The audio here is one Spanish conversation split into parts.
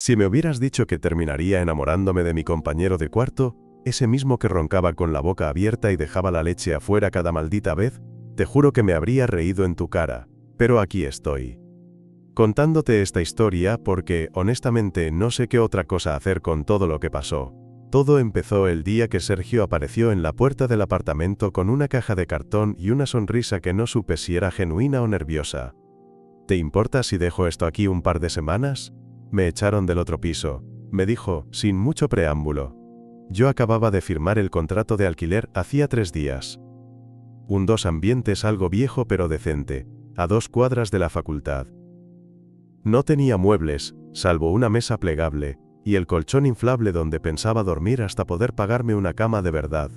Si me hubieras dicho que terminaría enamorándome de mi compañero de cuarto, ese mismo que roncaba con la boca abierta y dejaba la leche afuera cada maldita vez, te juro que me habría reído en tu cara, pero aquí estoy. Contándote esta historia porque, honestamente, no sé qué otra cosa hacer con todo lo que pasó. Todo empezó el día que Sergio apareció en la puerta del apartamento con una caja de cartón y una sonrisa que no supe si era genuina o nerviosa. ¿Te importa si dejo esto aquí un par de semanas? Me echaron del otro piso, me dijo, sin mucho preámbulo. Yo acababa de firmar el contrato de alquiler hacía 3 días. Un dos ambientes algo viejo pero decente, a 2 cuadras de la facultad. No tenía muebles, salvo una mesa plegable, y el colchón inflable donde pensaba dormir hasta poder pagarme una cama de verdad.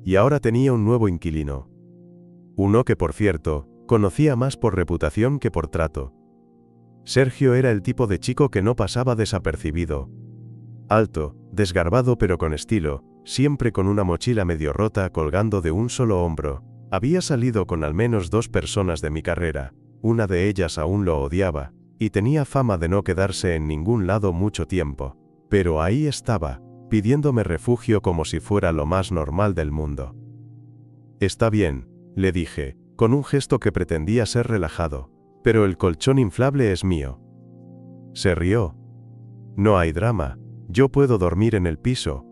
Y ahora tenía un nuevo inquilino. Uno que, por cierto, conocía más por reputación que por trato. Sergio era el tipo de chico que no pasaba desapercibido. Alto, desgarbado pero con estilo, siempre con una mochila medio rota colgando de un solo hombro. Había salido con al menos 2 personas de mi carrera, una de ellas aún lo odiaba, y tenía fama de no quedarse en ningún lado mucho tiempo. Pero ahí estaba, pidiéndome refugio como si fuera lo más normal del mundo. Está bien, le dije, con un gesto que pretendía ser relajado, pero el colchón inflable es mío. Se rió. No hay drama, yo puedo dormir en el piso.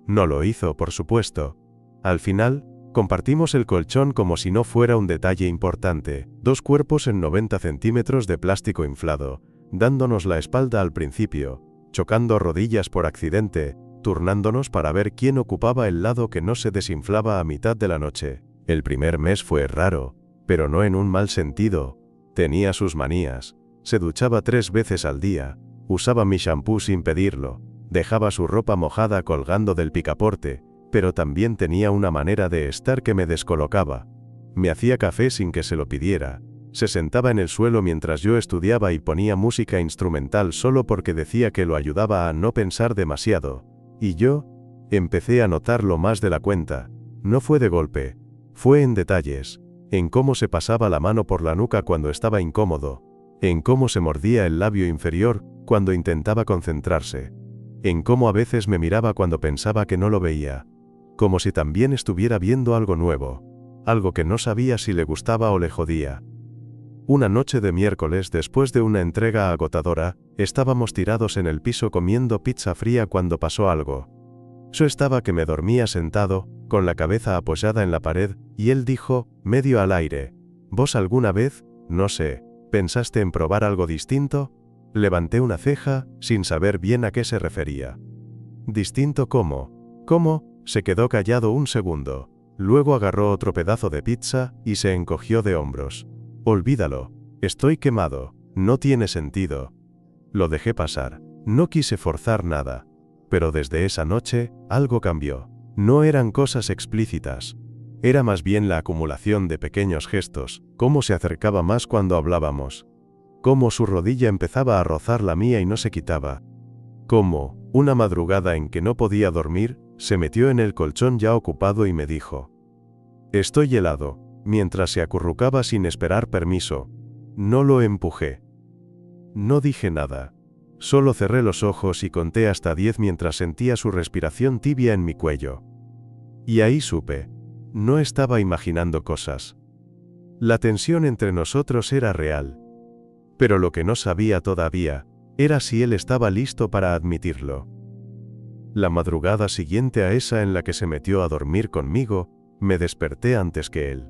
No lo hizo, por supuesto. Al final, compartimos el colchón como si no fuera un detalle importante, 2 cuerpos en 90 centímetros de plástico inflado, dándonos la espalda al principio, chocando rodillas por accidente, turnándonos para ver quién ocupaba el lado que no se desinflaba a mitad de la noche. El primer mes fue raro, pero no en un mal sentido. Tenía sus manías, se duchaba 3 veces al día, usaba mi shampoo sin pedirlo, dejaba su ropa mojada colgando del picaporte, pero también tenía una manera de estar que me descolocaba. Me hacía café sin que se lo pidiera, se sentaba en el suelo mientras yo estudiaba y ponía música instrumental solo porque decía que lo ayudaba a no pensar demasiado, y yo empecé a notarlo más de la cuenta. No fue de golpe, fue en detalles, en cómo se pasaba la mano por la nuca cuando estaba incómodo, en cómo se mordía el labio inferior cuando intentaba concentrarse, en cómo a veces me miraba cuando pensaba que no lo veía, como si también estuviera viendo algo nuevo, algo que no sabía si le gustaba o le jodía. Una noche de miércoles después de una entrega agotadora, estábamos tirados en el piso comiendo pizza fría cuando pasó algo. Yo estaba que me dormía sentado, con la cabeza apoyada en la pared, y él dijo, medio al aire, ¿vos alguna vez, no sé, pensaste en probar algo distinto? Levanté una ceja, sin saber bien a qué se refería. ¿Distinto cómo? ¿Cómo? Se quedó callado un segundo. Luego agarró otro pedazo de pizza, y se encogió de hombros. Olvídalo. Estoy quemado. No tiene sentido. Lo dejé pasar. No quise forzar nada. Pero desde esa noche, algo cambió. No eran cosas explícitas. Era más bien la acumulación de pequeños gestos, cómo se acercaba más cuando hablábamos. Cómo su rodilla empezaba a rozar la mía y no se quitaba. Cómo, una madrugada en que no podía dormir, se metió en el colchón ya ocupado y me dijo: «Estoy helado», mientras se acurrucaba sin esperar permiso. No lo empujé. No dije nada. Solo cerré los ojos y conté hasta 10 mientras sentía su respiración tibia en mi cuello. Y ahí supe. No estaba imaginando cosas. La tensión entre nosotros era real. Pero lo que no sabía todavía, era si él estaba listo para admitirlo. La madrugada siguiente a esa en la que se metió a dormir conmigo, me desperté antes que él.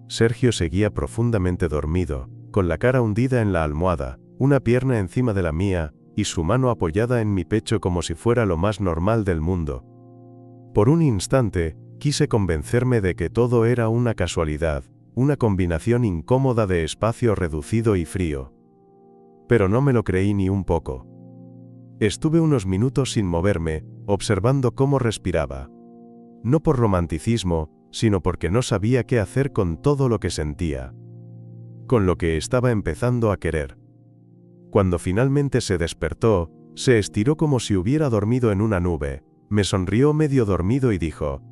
Sergio seguía profundamente dormido, con la cara hundida en la almohada, una pierna encima de la mía, y su mano apoyada en mi pecho como si fuera lo más normal del mundo. Por un instante, quise convencerme de que todo era una casualidad, una combinación incómoda de espacio reducido y frío. Pero no me lo creí ni un poco. Estuve unos minutos sin moverme, observando cómo respiraba. No por romanticismo, sino porque no sabía qué hacer con todo lo que sentía. Con lo que estaba empezando a querer. Cuando finalmente se despertó, se estiró como si hubiera dormido en una nube, me sonrió medio dormido y dijo: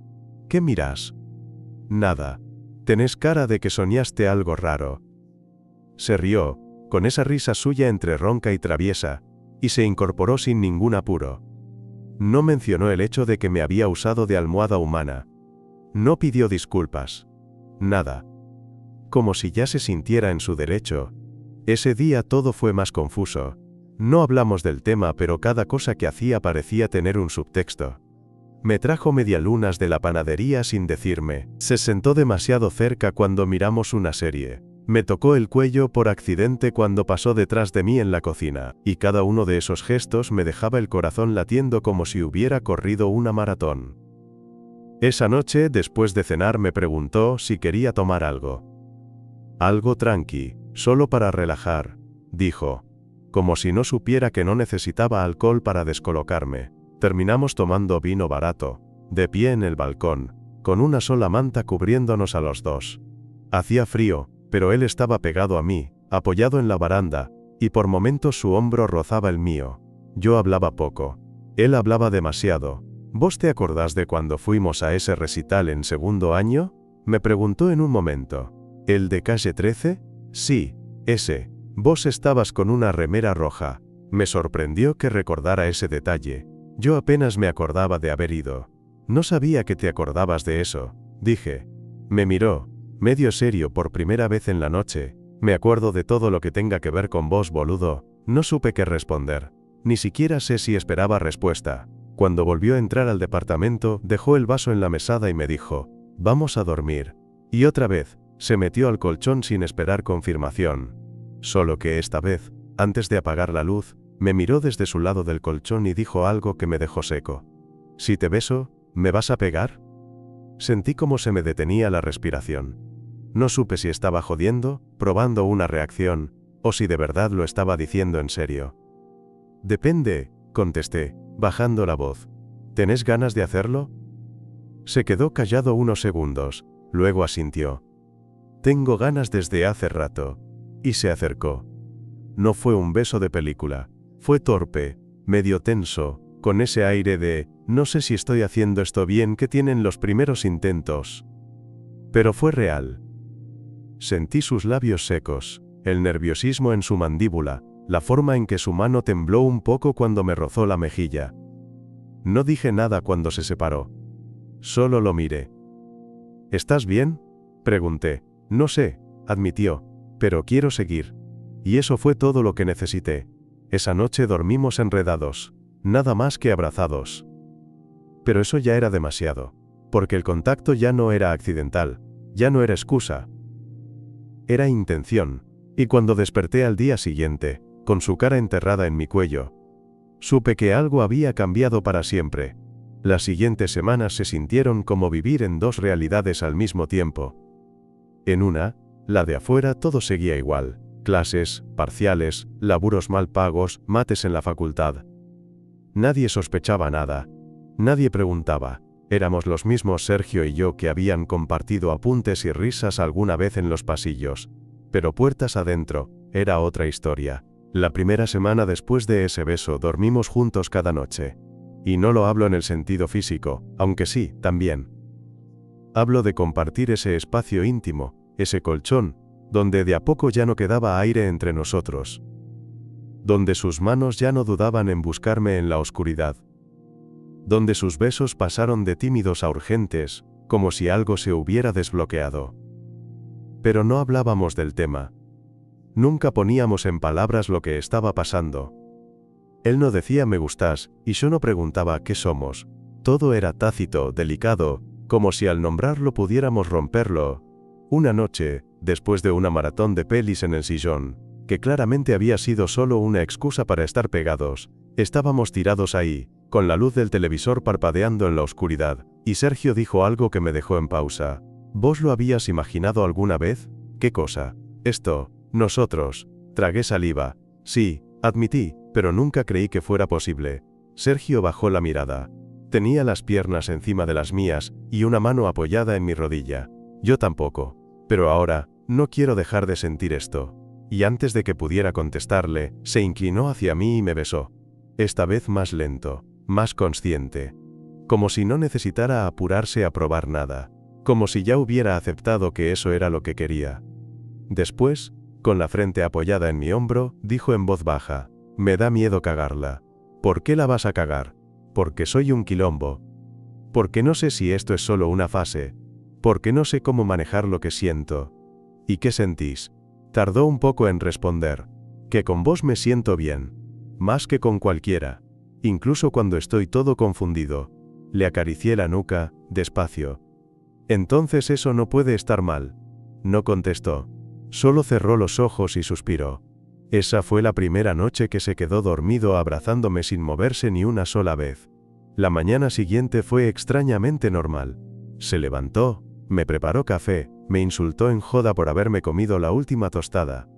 «¿Qué miras?» «Nada. Tenés cara de que soñaste algo raro». Se rió, con esa risa suya entre ronca y traviesa, y se incorporó sin ningún apuro. No mencionó el hecho de que me había usado de almohada humana. No pidió disculpas. Nada. Como si ya se sintiera en su derecho. Ese día todo fue más confuso. No hablamos del tema, pero cada cosa que hacía parecía tener un subtexto. Me trajo medialunas de la panadería sin decirme. Se sentó demasiado cerca cuando miramos una serie. Me tocó el cuello por accidente cuando pasó detrás de mí en la cocina, y cada uno de esos gestos me dejaba el corazón latiendo como si hubiera corrido una maratón. Esa noche, después de cenar, me preguntó si quería tomar algo. Algo tranqui, solo para relajar, dijo, como si no supiera que no necesitaba alcohol para descolocarme. Terminamos tomando vino barato, de pie en el balcón, con una sola manta cubriéndonos a los dos. Hacía frío, pero él estaba pegado a mí, apoyado en la baranda, y por momentos su hombro rozaba el mío. Yo hablaba poco. Él hablaba demasiado. ¿Vos te acordás de cuando fuimos a ese recital en segundo año? Me preguntó en un momento. ¿El de calle 13? Sí, ese. Vos estabas con una remera roja. Me sorprendió que recordara ese detalle. Yo apenas me acordaba de haber ido. No sabía que te acordabas de eso, dije. Me miró, medio serio por primera vez en la noche. Me acuerdo de todo lo que tenga que ver con vos, boludo. No supe qué responder. Ni siquiera sé si esperaba respuesta. Cuando volvió a entrar al departamento, dejó el vaso en la mesada y me dijo, vamos a dormir. Y otra vez, se metió al colchón sin esperar confirmación. Solo que esta vez, antes de apagar la luz, me miró desde su lado del colchón y dijo algo que me dejó seco. Si te beso, ¿me vas a pegar? Sentí como se me detenía la respiración. No supe si estaba jodiendo, probando una reacción, o si de verdad lo estaba diciendo en serio. Depende, contesté, bajando la voz. ¿Tenés ganas de hacerlo? Se quedó callado unos segundos, luego asintió. Tengo ganas desde hace rato. Y se acercó. No fue un beso de película. Fue torpe, medio tenso, con ese aire de, no sé si estoy haciendo esto bien que tienen los primeros intentos. Pero fue real. Sentí sus labios secos, el nerviosismo en su mandíbula, la forma en que su mano tembló un poco cuando me rozó la mejilla. No dije nada cuando se separó. Solo lo miré. ¿Estás bien? Pregunté. No sé, admitió, pero quiero seguir. Y eso fue todo lo que necesité. Esa noche dormimos enredados, nada más que abrazados. Pero eso ya era demasiado, porque el contacto ya no era accidental, ya no era excusa. Era intención, y cuando desperté al día siguiente, con su cara enterrada en mi cuello, supe que algo había cambiado para siempre. Las siguientes semanas se sintieron como vivir en dos realidades al mismo tiempo. En una, la de afuera, todo seguía igual. Clases, parciales, laburos mal pagos, mates en la facultad. Nadie sospechaba nada. Nadie preguntaba. Éramos los mismos Sergio y yo que habían compartido apuntes y risas alguna vez en los pasillos. Pero puertas adentro, era otra historia. La primera semana después de ese beso dormimos juntos cada noche. Y no lo hablo en el sentido físico, aunque sí, también. Hablo de compartir ese espacio íntimo, ese colchón, donde de a poco ya no quedaba aire entre nosotros. Donde sus manos ya no dudaban en buscarme en la oscuridad. Donde sus besos pasaron de tímidos a urgentes, como si algo se hubiera desbloqueado. Pero no hablábamos del tema. Nunca poníamos en palabras lo que estaba pasando. Él no decía me gustás, y yo no preguntaba qué somos. Todo era tácito, delicado, como si al nombrarlo pudiéramos romperlo. Una noche, después de una maratón de pelis en el sillón, que claramente había sido solo una excusa para estar pegados, estábamos tirados ahí, con la luz del televisor parpadeando en la oscuridad, y Sergio dijo algo que me dejó en pausa. ¿Vos lo habías imaginado alguna vez? ¿Qué cosa? Esto, nosotros. Tragué saliva. Sí, admití, pero nunca creí que fuera posible. Sergio bajó la mirada. Tenía las piernas encima de las mías, y una mano apoyada en mi rodilla. Yo tampoco. Pero ahora, no quiero dejar de sentir esto. Y antes de que pudiera contestarle, se inclinó hacia mí y me besó. Esta vez más lento, más consciente. Como si no necesitara apurarse a probar nada. Como si ya hubiera aceptado que eso era lo que quería. Después, con la frente apoyada en mi hombro, dijo en voz baja, Me da miedo cagarla. ¿Por qué la vas a cagar? Porque soy un quilombo. Porque no sé si esto es solo una fase. Porque no sé cómo manejar lo que siento. ¿Y qué sentís? Tardó un poco en responder. Que con vos me siento bien. Más que con cualquiera. Incluso cuando estoy todo confundido. Le acaricié la nuca, despacio. Entonces eso no puede estar mal. No contestó. Solo cerró los ojos y suspiró. Esa fue la primera noche que se quedó dormido abrazándome sin moverse ni una sola vez. La mañana siguiente fue extrañamente normal. Se levantó, me preparó café, me insultó en joda por haberme comido la última tostada.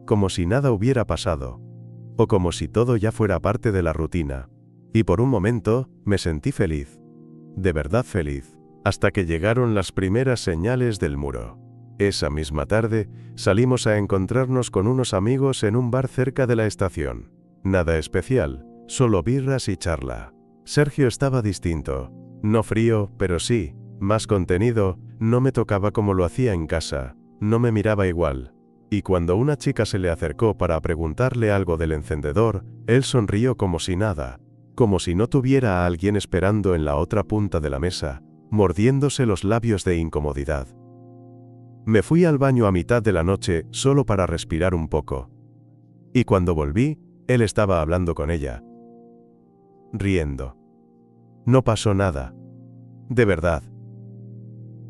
Como si nada hubiera pasado. O como si todo ya fuera parte de la rutina. Y por un momento, me sentí feliz. De verdad feliz. Hasta que llegaron las primeras señales del muro. Esa misma tarde, salimos a encontrarnos con unos amigos en un bar cerca de la estación. Nada especial, solo birras y charla. Sergio estaba distinto. No frío, pero sí, más contenido, no me tocaba como lo hacía en casa, no me miraba igual. Y cuando una chica se le acercó para preguntarle algo del encendedor, él sonrió como si nada, como si no tuviera a alguien esperando en la otra punta de la mesa, mordiéndose los labios de incomodidad. Me fui al baño a mitad de la noche, solo para respirar un poco. Y cuando volví, él estaba hablando con ella. Riendo. No pasó nada. De verdad.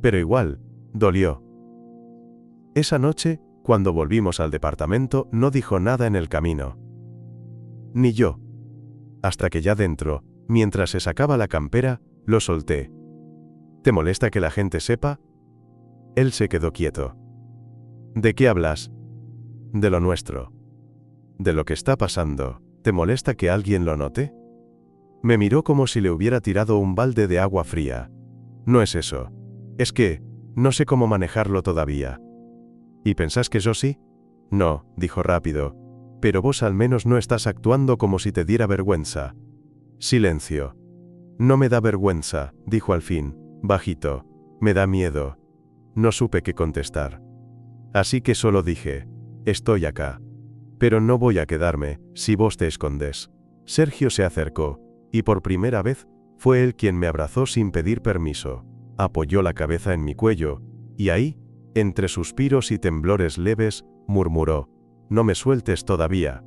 Pero igual, dolió. Esa noche, cuando volvimos al departamento, no dijo nada en el camino. Ni yo. Hasta que ya dentro, mientras se sacaba la campera, lo solté. ¿Te molesta que la gente sepa? Él se quedó quieto. ¿De qué hablas? De lo nuestro. De lo que está pasando. ¿Te molesta que alguien lo note? Me miró como si le hubiera tirado un balde de agua fría. No es eso. Es que, no sé cómo manejarlo todavía. ¿Y pensás que yo sí? No, dijo rápido. Pero vos al menos no estás actuando como si te diera vergüenza. Silencio. No me da vergüenza, dijo al fin, bajito. Me da miedo. No supe qué contestar. Así que solo dije, estoy acá. Pero no voy a quedarme, si vos te escondes. Sergio se acercó, y por primera vez, fue él quien me abrazó sin pedir permiso. Apoyó la cabeza en mi cuello, y ahí, entre suspiros y temblores leves, murmuró, no me sueltes todavía.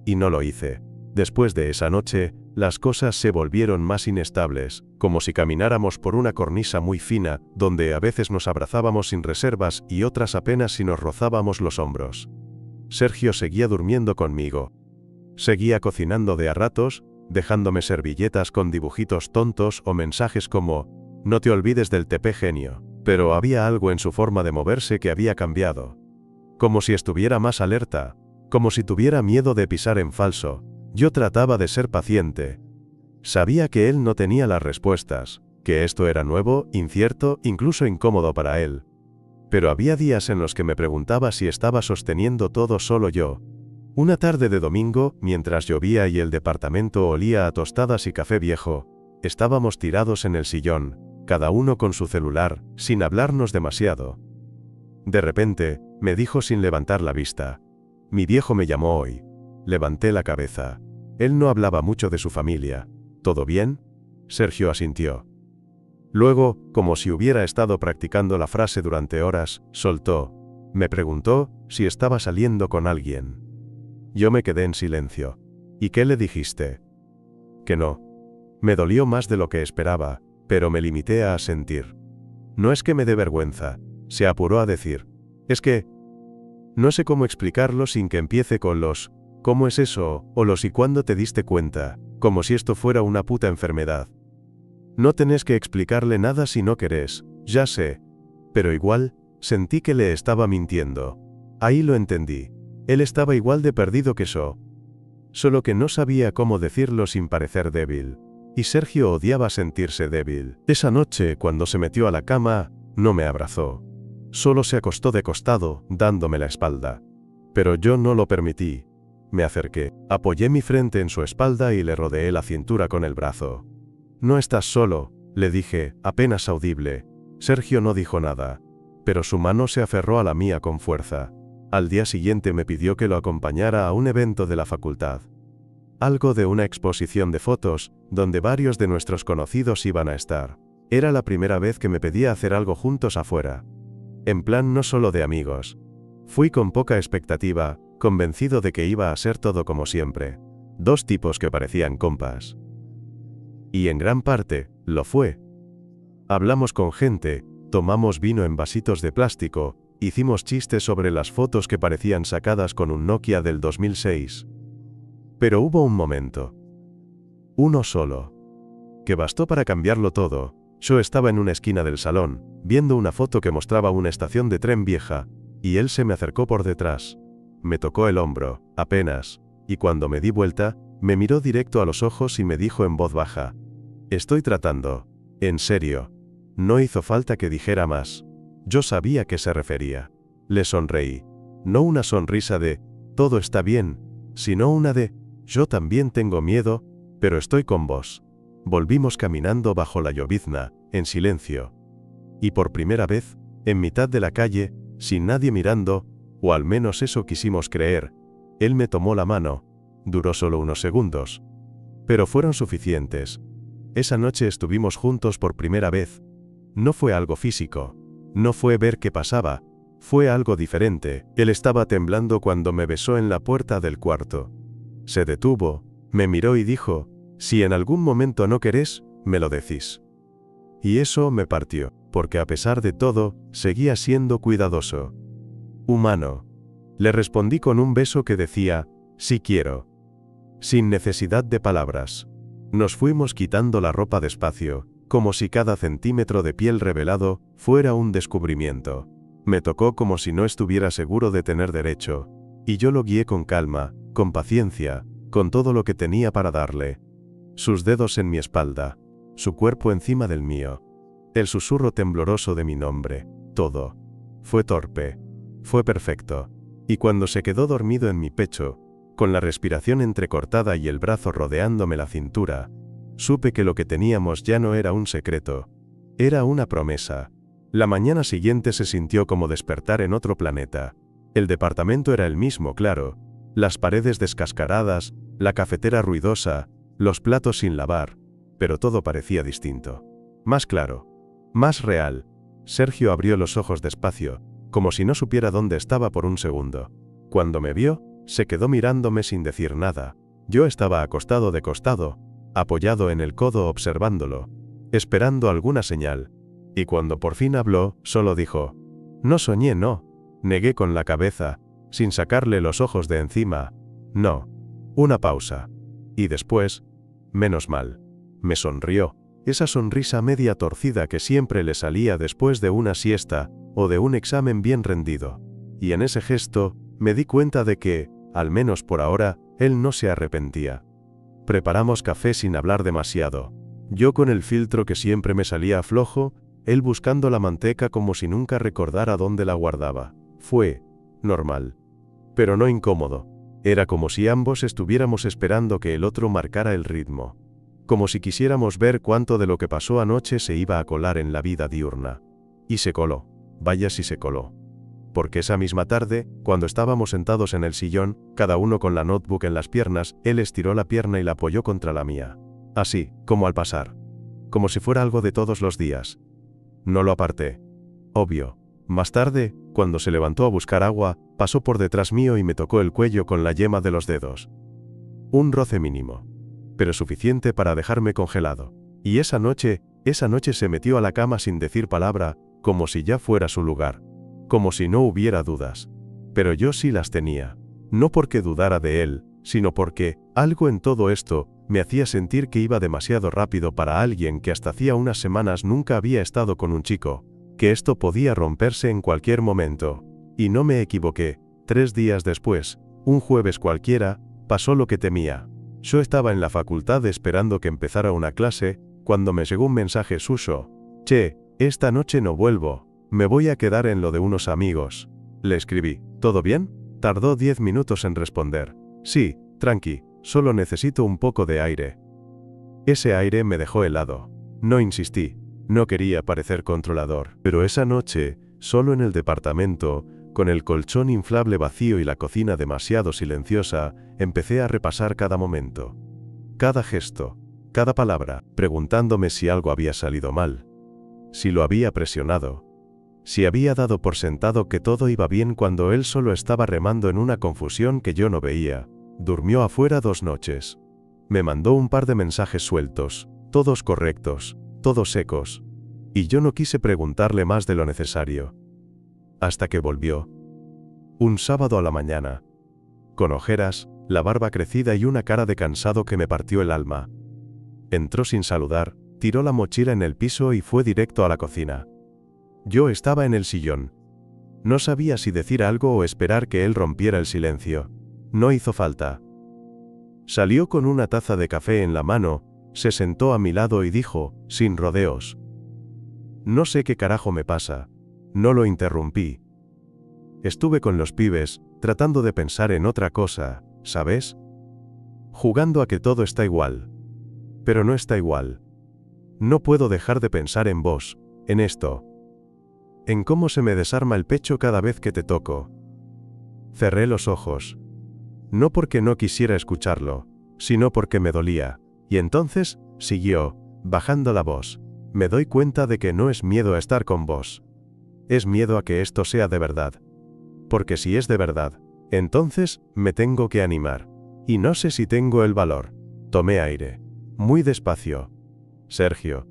Y no lo hice. Después de esa noche, las cosas se volvieron más inestables, como si camináramos por una cornisa muy fina, donde a veces nos abrazábamos sin reservas y otras apenas si nos rozábamos los hombros. Sergio seguía durmiendo conmigo. Seguía cocinando de a ratos, dejándome servilletas con dibujitos tontos o mensajes como, no te olvides del TP genio, pero había algo en su forma de moverse que había cambiado. Como si estuviera más alerta, como si tuviera miedo de pisar en falso. Yo trataba de ser paciente. Sabía que él no tenía las respuestas, que esto era nuevo, incierto, incluso incómodo para él. Pero había días en los que me preguntaba si estaba sosteniendo todo solo yo. Una tarde de domingo, mientras llovía y el departamento olía a tostadas y café viejo, estábamos tirados en el sillón, cada uno con su celular, sin hablarnos demasiado. De repente, me dijo sin levantar la vista, mi viejo me llamó hoy. Levanté la cabeza. Él no hablaba mucho de su familia. ¿Todo bien? Sergio asintió. Luego, como si hubiera estado practicando la frase durante horas, soltó. Me preguntó si estaba saliendo con alguien. Yo me quedé en silencio. ¿Y qué le dijiste? Que no. Me dolió más de lo que esperaba, pero me limité a asentir. No es que me dé vergüenza, se apuró a decir. Es que... no sé cómo explicarlo sin que empiece con los... ¿cómo es eso? O los ¿y cuándo te diste cuenta? Como si esto fuera una puta enfermedad. No tenés que explicarle nada si no querés, ya sé. Pero igual, sentí que le estaba mintiendo. Ahí lo entendí. Él estaba igual de perdido que yo. Solo que no sabía cómo decirlo sin parecer débil. Y Sergio odiaba sentirse débil. Esa noche, cuando se metió a la cama, no me abrazó. Solo se acostó de costado, dándome la espalda. Pero yo no lo permití. Me acerqué, apoyé mi frente en su espalda y le rodeé la cintura con el brazo. No estás solo, le dije, apenas audible. Sergio no dijo nada, pero su mano se aferró a la mía con fuerza. Al día siguiente me pidió que lo acompañara a un evento de la facultad. Algo de una exposición de fotos, donde varios de nuestros conocidos iban a estar. Era la primera vez que me pedía hacer algo juntos afuera. En plan no solo de amigos. Fui con poca expectativa, convencido de que iba a ser todo como siempre. Dos tipos que parecían compas. Y en gran parte, lo fue. Hablamos con gente, tomamos vino en vasitos de plástico, hicimos chistes sobre las fotos que parecían sacadas con un Nokia del 2006. Pero hubo un momento. Uno solo. Que bastó para cambiarlo todo. Yo estaba en una esquina del salón, viendo una foto que mostraba una estación de tren vieja, y él se me acercó por detrás. Me tocó el hombro, apenas, y cuando me di vuelta, me miró directo a los ojos y me dijo en voz baja: «Estoy tratando. En serio». No hizo falta que dijera más. Yo sabía a qué se refería. Le sonreí. No una sonrisa de «todo está bien», sino una de «yo también tengo miedo, pero estoy con vos». Volvimos caminando bajo la llovizna, en silencio. Y por primera vez, en mitad de la calle, sin nadie mirando, o al menos eso quisimos creer, él me tomó la mano. Duró solo unos segundos. Pero fueron suficientes. Esa noche estuvimos juntos por primera vez. No fue algo físico. No fue ver qué pasaba. Fue algo diferente. Él estaba temblando cuando me besó en la puerta del cuarto. Se detuvo, me miró y dijo: «Si en algún momento no querés, me lo decís». Y eso me partió, porque a pesar de todo, seguía siendo cuidadoso. Humano. Le respondí con un beso que decía: «Sí quiero». Sin necesidad de palabras. Nos fuimos quitando la ropa despacio, como si cada centímetro de piel revelado fuera un descubrimiento. Me tocó como si no estuviera seguro de tener derecho, y yo lo guié con calma, con paciencia, con todo lo que tenía para darle. Sus dedos en mi espalda, su cuerpo encima del mío, el susurro tembloroso de mi nombre, todo. Fue torpe, fue perfecto, y cuando se quedó dormido en mi pecho, con la respiración entrecortada y el brazo rodeándome la cintura, supe que lo que teníamos ya no era un secreto, era una promesa. La mañana siguiente se sintió como despertar en otro planeta. El departamento era el mismo, claro, las paredes descascaradas, la cafetera ruidosa, los platos sin lavar, pero todo parecía distinto. Más claro, más real. Sergio abrió los ojos despacio, como si no supiera dónde estaba por un segundo. Cuando me vio, se quedó mirándome sin decir nada. Yo estaba acostado de costado, apoyado en el codo observándolo, esperando alguna señal. Y cuando por fin habló, solo dijo: «No soñé, no». Negué con la cabeza, sin sacarle los ojos de encima. «No». Una pausa. Y después: «Menos mal». Me sonrió, esa sonrisa media torcida que siempre le salía después de una siesta, o de un examen bien rendido. Y en ese gesto, me di cuenta de que, al menos por ahora, él no se arrepentía. Preparamos café sin hablar demasiado. Yo con el filtro que siempre me salía flojo, él buscando la manteca como si nunca recordara dónde la guardaba. Fue normal. Pero no incómodo. Era como si ambos estuviéramos esperando que el otro marcara el ritmo. Como si quisiéramos ver cuánto de lo que pasó anoche se iba a colar en la vida diurna. Y se coló. Vaya si se coló. Porque esa misma tarde, cuando estábamos sentados en el sillón, cada uno con la notebook en las piernas, él estiró la pierna y la apoyó contra la mía. Así, como al pasar. Como si fuera algo de todos los días. No lo aparté. Obvio. Más tarde, cuando se levantó a buscar agua, pasó por detrás mío y me tocó el cuello con la yema de los dedos. Un roce mínimo. Pero suficiente para dejarme congelado. Y esa noche se metió a la cama sin decir palabra, como si ya fuera su lugar. Como si no hubiera dudas. Pero yo sí las tenía. No porque dudara de él, sino porque, algo en todo esto, me hacía sentir que iba demasiado rápido para alguien que hasta hacía unas semanas nunca había estado con un chico. Que esto podía romperse en cualquier momento. Y no me equivoqué. 3 días después, un jueves cualquiera, pasó lo que temía. Yo estaba en la facultad esperando que empezara una clase, cuando me llegó un mensaje suyo. «Che, esta noche no vuelvo. Me voy a quedar en lo de unos amigos». Le escribí: «¿Todo bien?». Tardó 10 minutos en responder. «Sí, tranqui, solo necesito un poco de aire». Ese aire me dejó helado. No insistí. No quería parecer controlador. Pero esa noche, solo en el departamento, Con el colchón inflable vacío y la cocina demasiado silenciosa, empecé a repasar cada momento. Cada gesto, cada palabra, preguntándome si algo había salido mal. Si lo había presionado. Si había dado por sentado que todo iba bien cuando él solo estaba remando en una confusión que yo no veía. Durmió afuera 2 noches. Me mandó un par de mensajes sueltos, todos correctos, todos secos. Y yo no quise preguntarle más de lo necesario. Hasta que volvió. Un sábado a la mañana. Con ojeras, la barba crecida y una cara de cansado que me partió el alma. Entró sin saludar, tiró la mochila en el piso y fue directo a la cocina. Yo estaba en el sillón. No sabía si decir algo o esperar que él rompiera el silencio. No hizo falta. Salió con una taza de café en la mano, se sentó a mi lado y dijo, sin rodeos. No sé qué carajo me pasa. No lo interrumpí. Estuve con los pibes, tratando de pensar en otra cosa, ¿sabes? Jugando a que todo está igual. Pero no está igual. No puedo dejar de pensar en vos, en esto. En cómo se me desarma el pecho cada vez que te toco. Cerré los ojos. No porque no quisiera escucharlo, sino porque me dolía. Y entonces, siguió, bajando la voz. Me doy cuenta de que no es miedo a estar con vos. Es miedo a que esto sea de verdad. Porque si es de verdad, entonces, me tengo que animar. Y no sé si tengo el valor. Tomé aire. Muy despacio. Sergio.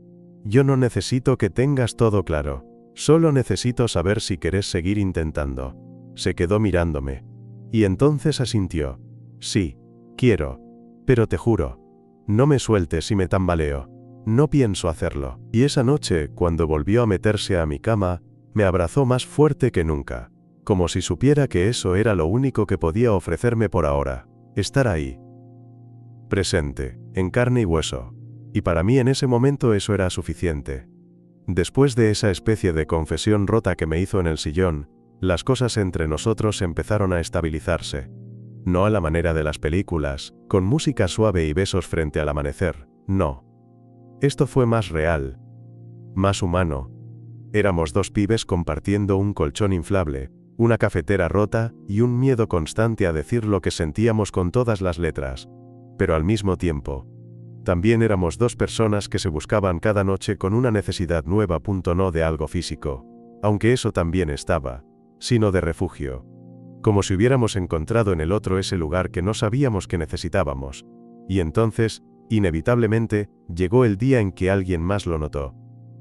Yo no necesito que tengas todo claro. Solo necesito saber si querés seguir intentando. Se quedó mirándome. Y entonces asintió. Sí, quiero. Pero te juro. No me sueltes si me tambaleo. No pienso hacerlo. Y esa noche, cuando volvió a meterse a mi cama, me abrazó más fuerte que nunca. Como si supiera que eso era lo único que podía ofrecerme por ahora. Estar ahí. Presente, en carne y hueso. Y para mí en ese momento eso era suficiente. Después de esa especie de confesión rota que me hizo en el sillón, las cosas entre nosotros empezaron a estabilizarse. No a la manera de las películas, con música suave y besos frente al amanecer, no. Esto fue más real. Más humano. Éramos 2 pibes compartiendo un colchón inflable, una cafetera rota y un miedo constante a decir lo que sentíamos con todas las letras. Pero al mismo tiempo, también éramos 2 personas que se buscaban cada noche con una necesidad nueva. No de algo físico, aunque eso también estaba, sino de refugio. Como si hubiéramos encontrado en el otro ese lugar que no sabíamos que necesitábamos. Y entonces, inevitablemente, llegó el día en que alguien más lo notó.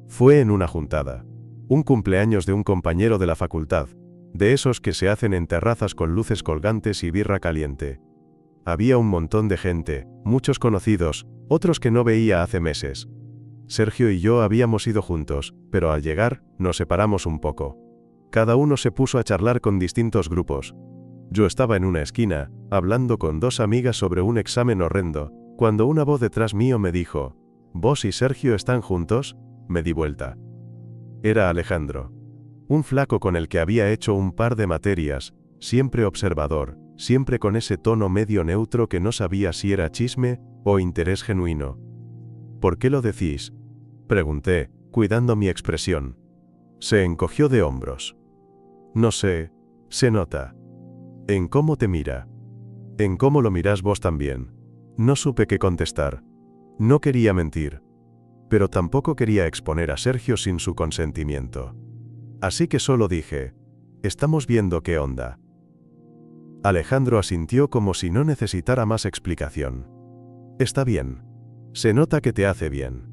Fue en una juntada. Un cumpleaños de un compañero de la facultad, de esos que se hacen en terrazas con luces colgantes y birra caliente. Había un montón de gente, muchos conocidos, otros que no veía hace meses. Sergio y yo habíamos ido juntos, pero al llegar, nos separamos un poco. Cada uno se puso a charlar con distintos grupos. Yo estaba en una esquina, hablando con 2 amigas sobre un examen horrendo, cuando una voz detrás mío me dijo, ¿vos y Sergio están juntos? Me di vuelta. Era Alejandro. Un flaco con el que había hecho un par de materias, siempre observador, siempre con ese tono medio neutro que no sabía si era chisme o interés genuino. ¿Por qué lo decís? Pregunté, cuidando mi expresión. Se encogió de hombros. No sé, se nota. En cómo te mira. En cómo lo mirás vos también. No supe qué contestar. No quería mentir. Pero tampoco quería exponer a Sergio sin su consentimiento. Así que solo dije, estamos viendo qué onda. Alejandro asintió como si no necesitara más explicación. Está bien. Se nota que te hace bien.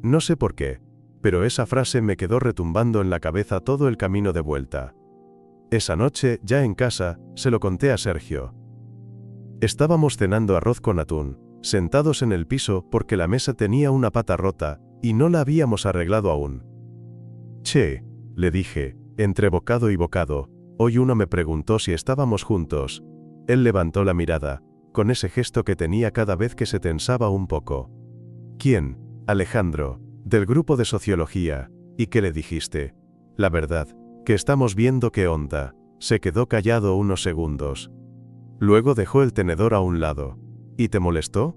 No sé por qué, pero esa frase me quedó retumbando en la cabeza todo el camino de vuelta. Esa noche, ya en casa, se lo conté a Sergio. Estábamos cenando arroz con atún, sentados en el piso porque la mesa tenía una pata rota, y no la habíamos arreglado aún. Che, le dije, entre bocado y bocado, hoy uno me preguntó si estábamos juntos. Él levantó la mirada, con ese gesto que tenía cada vez que se tensaba un poco. ¿Quién? Alejandro, del grupo de sociología. ¿Y qué le dijiste? La verdad, que estamos viendo qué onda. Se quedó callado unos segundos. Luego dejó el tenedor a un lado. ¿Y te molestó?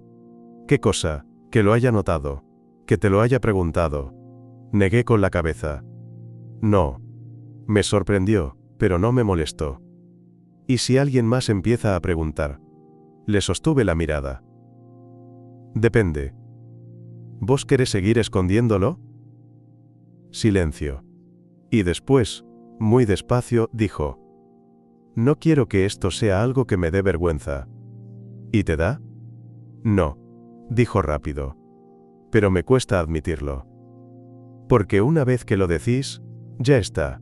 ¿Qué cosa? Que lo haya notado. Que te lo haya preguntado. Negué con la cabeza. No. Me sorprendió. pero no me molestó. ¿Y si alguien más empieza a preguntar? Le sostuve la mirada. Depende. ¿Vos querés seguir escondiéndolo? Silencio. Y después, muy despacio, dijo: no quiero que esto sea algo que me dé vergüenza. ¿Y te da? No, dijo rápido. Pero me cuesta admitirlo. Porque una vez que lo decís, ya está.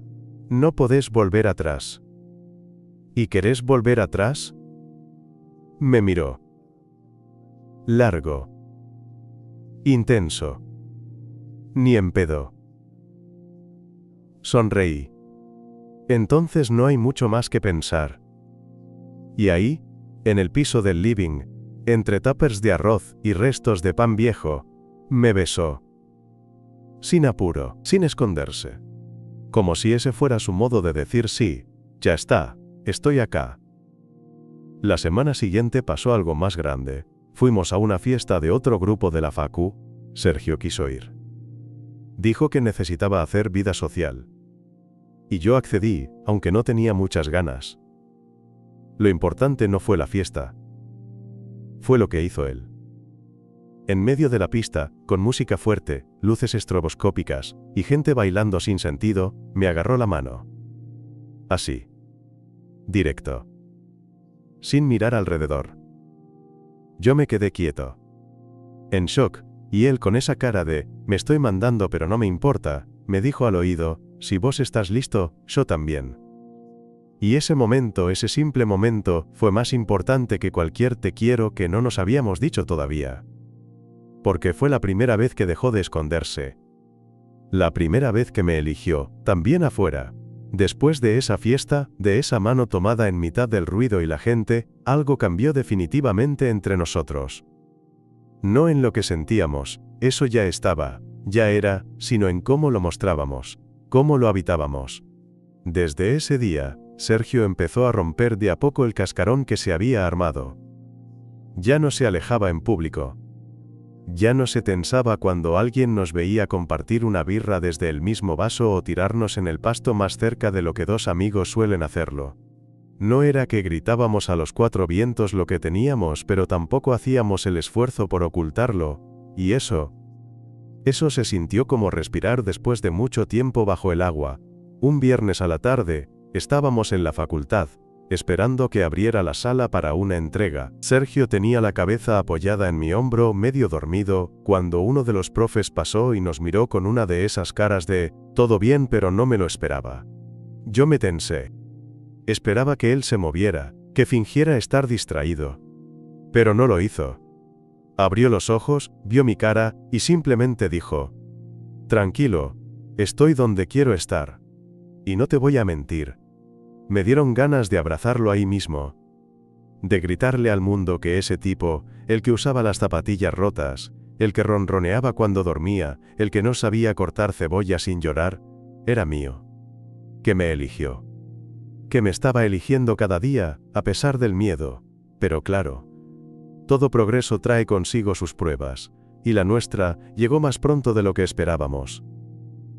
No podés volver atrás. ¿Y querés volver atrás? Me miró. Largo. Intenso. Ni en pedo. Sonreí. Entonces no hay mucho más que pensar. Y ahí, en el piso del living, entre tuppers de arroz y restos de pan viejo, me besó. Sin apuro, sin esconderse. Como si ese fuera su modo de decir sí, ya está, estoy acá. La semana siguiente pasó algo más grande. Fuimos a una fiesta de otro grupo de la facu. Sergio quiso ir. Dijo que necesitaba hacer vida social. Y yo accedí, aunque no tenía muchas ganas. Lo importante no fue la fiesta. Fue lo que hizo él. En medio de la pista, con música fuerte, luces estroboscópicas, y gente bailando sin sentido, me agarró la mano. Así. Directo. Sin mirar alrededor. Yo me quedé quieto. En shock, y él con esa cara de, me estoy mandando pero no me importa, me dijo al oído, si vos estás listo, yo también. Y ese momento, ese simple momento, fue más importante que cualquier te quiero que no nos habíamos dicho todavía. Porque fue la primera vez que dejó de esconderse. La primera vez que me eligió, también afuera. Después de esa fiesta, de esa mano tomada en mitad del ruido y la gente, algo cambió definitivamente entre nosotros. No en lo que sentíamos, eso ya estaba, ya era, sino en cómo lo mostrábamos, cómo lo habitábamos. Desde ese día, Sergio empezó a romper de a poco el cascarón que se había armado. Ya no se alejaba en público. Ya no se tensaba cuando alguien nos veía compartir una birra desde el mismo vaso o tirarnos en el pasto más cerca de lo que dos amigos suelen hacerlo. No era que gritábamos a los cuatro vientos lo que teníamos, pero tampoco hacíamos el esfuerzo por ocultarlo, y eso se sintió como respirar después de mucho tiempo bajo el agua. Un viernes a la tarde, estábamos en la facultad, esperando que abriera la sala para una entrega. Sergio tenía la cabeza apoyada en mi hombro, medio dormido, cuando uno de los profes pasó y nos miró con una de esas caras de, todo bien pero no me lo esperaba. Yo me tensé. Esperaba que él se moviera, que fingiera estar distraído. Pero no lo hizo. Abrió los ojos, vio mi cara, y simplemente dijo: tranquilo, estoy donde quiero estar. Y no te voy a mentir. Me dieron ganas de abrazarlo ahí mismo. De gritarle al mundo que ese tipo, el que usaba las zapatillas rotas, el que ronroneaba cuando dormía, el que no sabía cortar cebolla sin llorar, era mío. Que me eligió. Que me estaba eligiendo cada día, a pesar del miedo. Pero claro, todo progreso trae consigo sus pruebas, y la nuestra llegó más pronto de lo que esperábamos.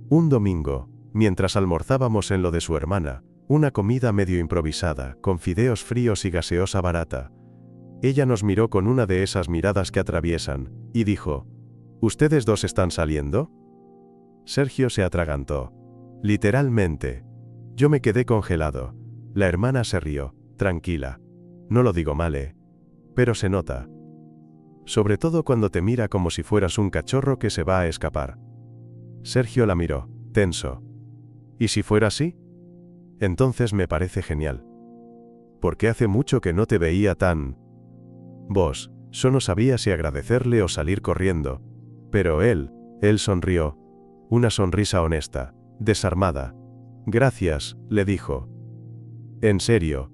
Un domingo, mientras almorzábamos en lo de su hermana, una comida medio improvisada, con fideos fríos y gaseosa barata, ella nos miró con una de esas miradas que atraviesan, y dijo: ¿ustedes dos están saliendo? Sergio se atragantó. Literalmente. Yo me quedé congelado. La hermana se rió, tranquila. No lo digo mal, pero se nota. Sobre todo cuando te mira como si fueras un cachorro que se va a escapar. Sergio la miró, tenso. ¿Y si fuera así? Entonces me parece genial. Porque hace mucho que no te veía tan... Vos, yo no sabía si agradecerle o salir corriendo. Pero él sonrió. Una sonrisa honesta, desarmada. Gracias, le dijo. En serio.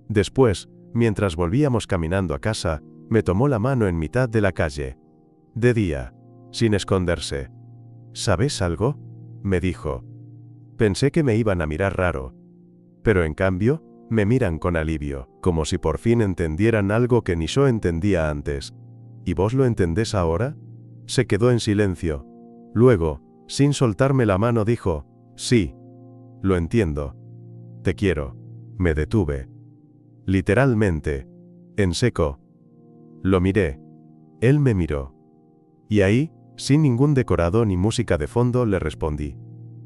Después, mientras volvíamos caminando a casa, me tomó la mano en mitad de la calle. De día, sin esconderse. ¿Sabes algo?, me dijo. Pensé que me iban a mirar raro. Pero en cambio, me miran con alivio, como si por fin entendieran algo que ni yo entendía antes. ¿Y vos lo entendés ahora? Se quedó en silencio. Luego, sin soltarme la mano, dijo: sí, lo entiendo. Te quiero. Me detuve. Literalmente. En seco. Lo miré. Él me miró. Y ahí, sin ningún decorado ni música de fondo, le respondí.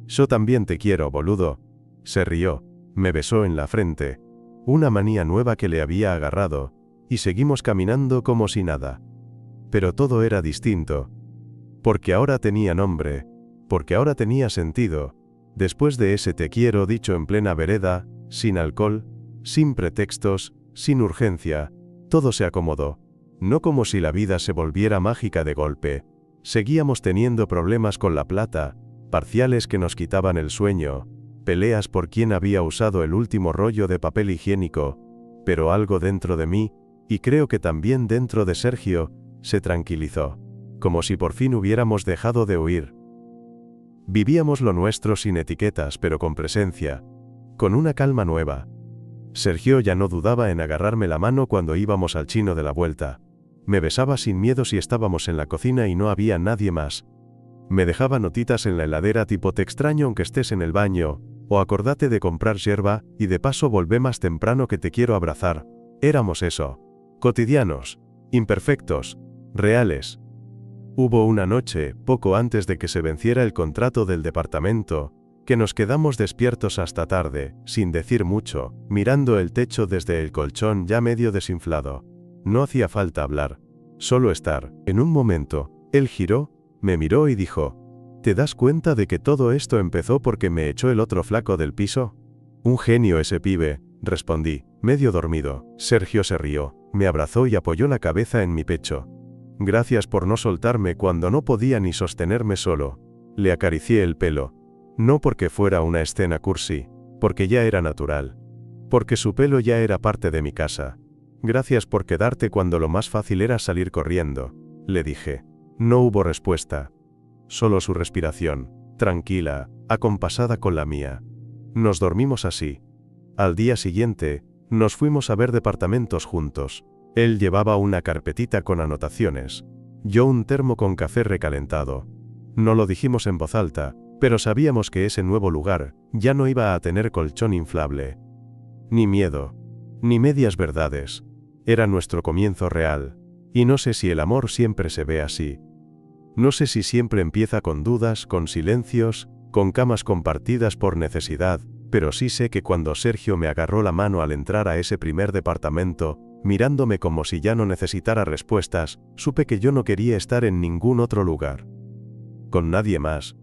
Yo también te quiero, boludo. Se rió. Me besó en la frente. Una manía nueva que le había agarrado, y seguimos caminando como si nada. Pero todo era distinto. Porque ahora tenía nombre. Porque ahora tenía sentido. Después de ese te quiero dicho en plena vereda, sin alcohol, sin pretextos, sin urgencia, todo se acomodó. No como si la vida se volviera mágica de golpe. Seguíamos teniendo problemas con la plata, parciales que nos quitaban el sueño, peleas por quién había usado el último rollo de papel higiénico, pero algo dentro de mí, y creo que también dentro de Sergio, se tranquilizó. Como si por fin hubiéramos dejado de huir. Vivíamos lo nuestro sin etiquetas pero con presencia, con una calma nueva. Sergio ya no dudaba en agarrarme la mano cuando íbamos al chino de la vuelta. Me besaba sin miedo si estábamos en la cocina y no había nadie más. Me dejaba notitas en la heladera tipo te extraño aunque estés en el baño, o acordate de comprar yerba, y de paso volvé más temprano que te quiero abrazar. Éramos eso. Cotidianos. Imperfectos. Reales. Hubo una noche, poco antes de que se venciera el contrato del departamento, que nos quedamos despiertos hasta tarde, sin decir mucho, mirando el techo desde el colchón ya medio desinflado. No hacía falta hablar, solo estar. En un momento, él giró, me miró y dijo, ¿te das cuenta de que todo esto empezó porque me echó el otro flaco del piso? Un genio ese pibe, respondí, medio dormido. Sergio se rió, me abrazó y apoyó la cabeza en mi pecho. Gracias por no soltarme cuando no podía ni sostenerme solo. Le acaricié el pelo. No porque fuera una escena cursi, porque ya era natural. Porque su pelo ya era parte de mi casa. Gracias por quedarte cuando lo más fácil era salir corriendo, le dije. No hubo respuesta. Solo su respiración, tranquila, acompasada con la mía. Nos dormimos así. Al día siguiente, nos fuimos a ver departamentos juntos. Él llevaba una carpetita con anotaciones. Yo un termo con café recalentado. No lo dijimos en voz alta, pero sabíamos que ese nuevo lugar ya no iba a tener colchón inflable. Ni miedo. Ni medias verdades. Era nuestro comienzo real. Y no sé si el amor siempre se ve así. No sé si siempre empieza con dudas, con silencios, con camas compartidas por necesidad, pero sí sé que cuando Sergio me agarró la mano al entrar a ese primer departamento, mirándome como si ya no necesitara respuestas, supe que yo no quería estar en ningún otro lugar. Con nadie más,